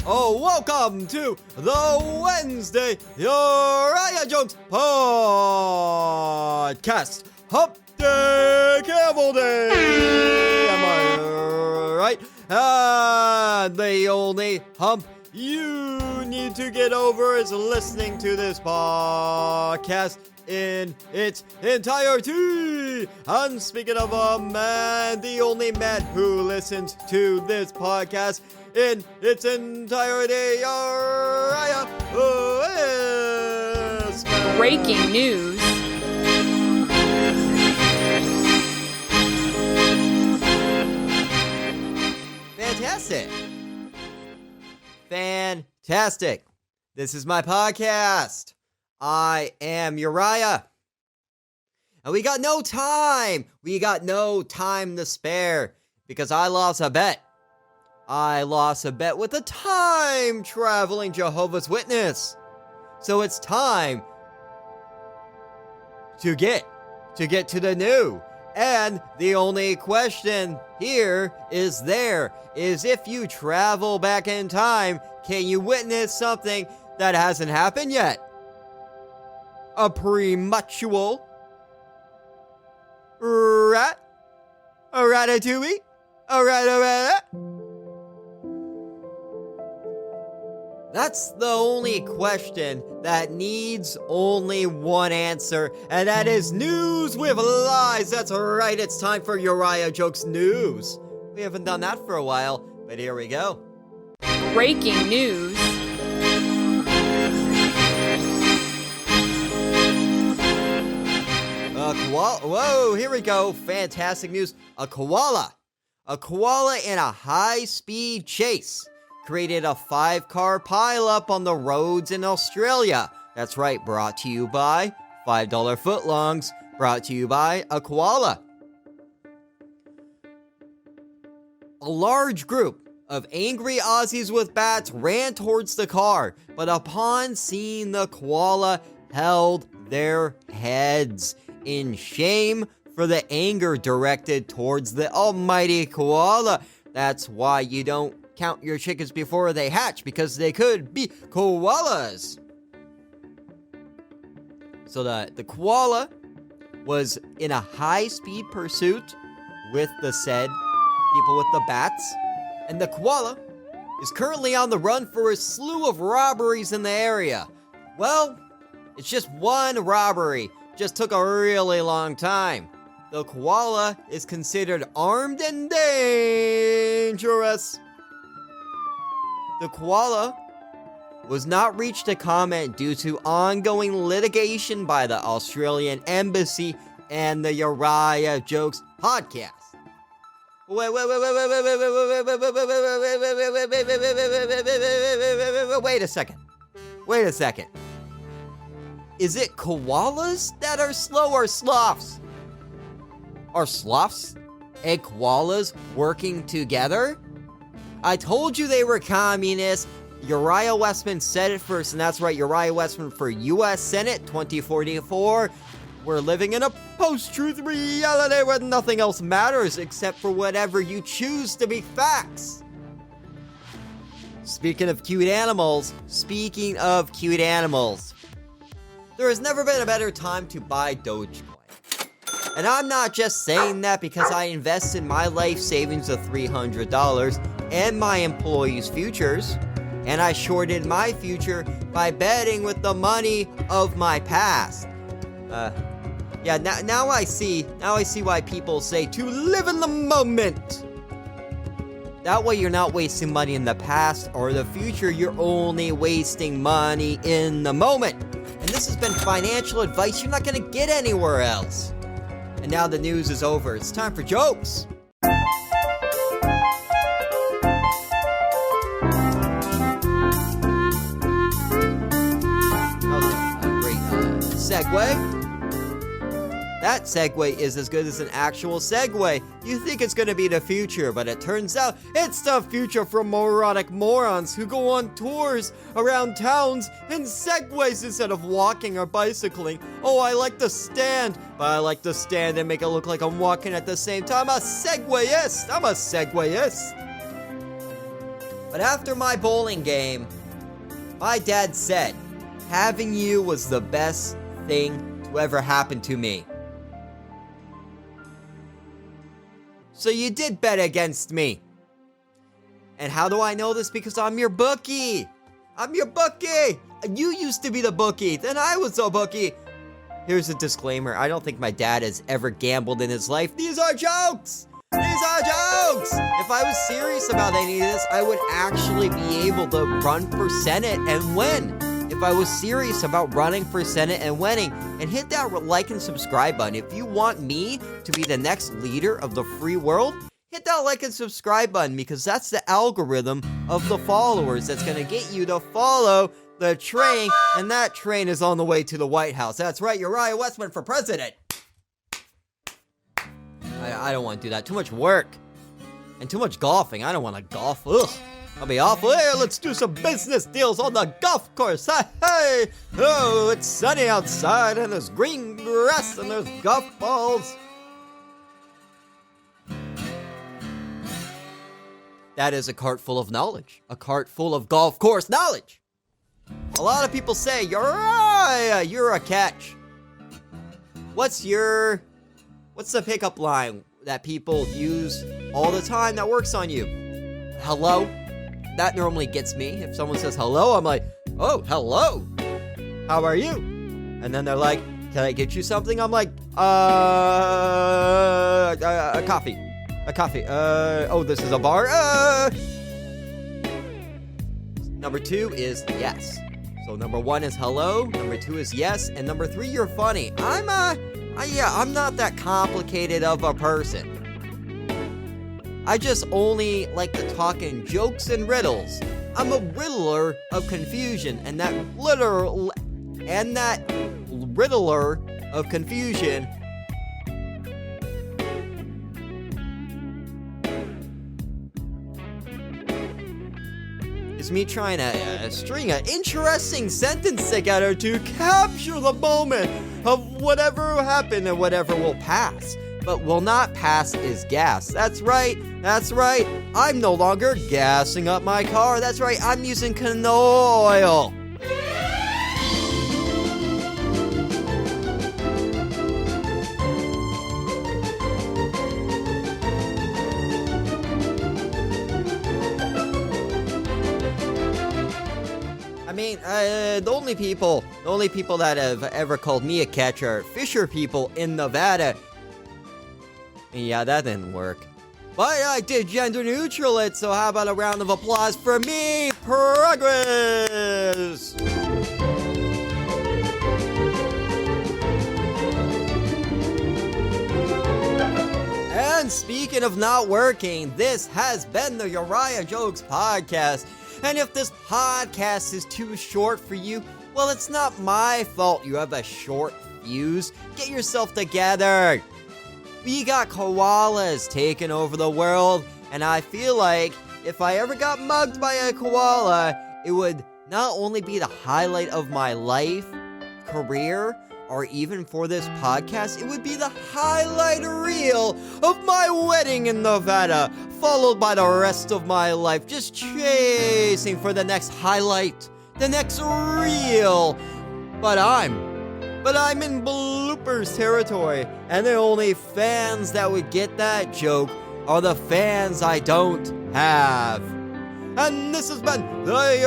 Oh, welcome to the Wednesday Uriah Jones podcast. Hump Day, Camel Day. Am I right? The only hump you need to get over is listening to this podcast in its entirety. And speaking of a man, the only man who listens to this podcast in its entirety, Uriah Wesman. Breaking news. Fantastic. This is my podcast. I am Uriah. And we got no time. We got no time to spare because I lost a bet. I lost a bet with a time-traveling Jehovah's Witness. So it's time to get to the new. And the only question here is if you travel back in time, can you witness something that hasn't happened yet? A prematural rat? A ratatouille? A rat? That's the only question that needs only one answer, and that is news with lies. That's right, it's time for Uriah Jokes News. We haven't done that for a while, but here we go. Breaking news. Koala. Whoa, here we go. Fantastic news. A koala in a high-speed chase created a 5-car pileup on the roads in Australia. That's right, brought to you by $5 footlongs, brought to you by a koala. A large group of angry Aussies with bats ran towards the car, but upon seeing the koala, held their heads in shame for the anger directed towards the almighty koala. That's why you don't count your chickens before they hatch, because they could be koalas. So the koala was in a high-speed pursuit with the said people with the bats, and the koala is currently on the run for a slew of robberies in the area. Well, it's just one robbery. Just took a really long time. The koala is considered armed and dangerous. The koala was not reached to comment due to ongoing litigation by the Australian Embassy and the Uriah Jokes podcast. Wait a second. Is it koalas that are slow or sloths? Are sloths and koalas working together? I told you they were communists. Uriah Wesman said it first, and that's right, Uriah Wesman for U.S. Senate 2044. We're living in a post-truth reality where nothing else matters except for whatever you choose to be facts. Speaking of cute animals, there has never been a better time to buy dogecoin. And I'm not just saying that because I invested my life savings of $300 and my employees' futures, and I shorted my future by betting with the money of my past. Now I see why people say to live in the moment. That way you're not wasting money in the past or the future, you're only wasting money in the moment. And this has been financial advice you're not going to get anywhere else. And now the news is over. It's time for jokes. Great segue. That segue is as good as an actual segue. You think it's going to be the future, but it turns out it's the future for moronic morons who go on tours around towns in segways instead of walking or bicycling. Oh, I like to stand, but I like to stand and make it look like I'm walking at the same time. I'm a segwayist. But after my bowling game, my dad said, having you was the best thing to ever happen to me. So you did bet against me. And how do I know this? Because I'm your bookie. I'm your bookie. You used to be the bookie. Then I was the bookie. Here's a disclaimer. I don't think my dad has ever gambled in his life. These are jokes. These are jokes. If I was serious about any of this, I would actually be able to run for Senate and win. If I was serious about running for Senate and winning. And hit that like and subscribe button. If you want me to be the next leader of the free world, hit that like and subscribe button, because that's the algorithm of the followers that's going to get you to follow the train, and that train is on the way to the White House. That's right, Uriah Wesman for president. I don't want to do that. Too much work. And too much golfing. I don't want to golf. Ugh. I'll be awful. Hey, let's do some business deals on the golf course. Hey, oh, it's sunny outside, and there's green grass, and there's golf balls. That is a cart full of knowledge. A cart full of golf course knowledge. A lot of people say, Uriah, you're a catch. What's the pickup line that people use all the time that works on you? Hello? That normally gets me. If someone says hello, I'm like, oh, hello. How are you? And then they're like, can I get you something? I'm like, a coffee. A coffee. Oh, this is a bar. Number 2 is yes. So number 1 is hello. Number 2 is yes. And number 3, you're funny. I'm not that complicated of a person. I just only like to talk in jokes and riddles. I'm a riddler of confusion, and that riddler of confusion is me trying to string an interesting sentence together to capture the moment of whatever happened and whatever will pass. But will not pass is gas. That's right. That's right. I'm no longer gassing up my car. That's right. I'm using canola oil. I mean, the only people that have ever called me a catch are Fisher people in Nevada. Yeah, that didn't work. But I did gender neutral it, so how about a round of applause for me? Progress! And speaking of not working, this has been the Uriah Jokes Podcast. And if this podcast is too short for you, well, it's not my fault you have a short fuse. Get yourself together. We got koalas taking over the world, and I feel like if I ever got mugged by a koala, it would not only be the highlight of my life, career, or even for this podcast, it would be the highlight reel of my wedding in Nevada, followed by the rest of my life, just chasing for the next highlight, the next reel. But I'm in bloopers territory, and the only fans that would get that joke are the fans I don't have. And this has been the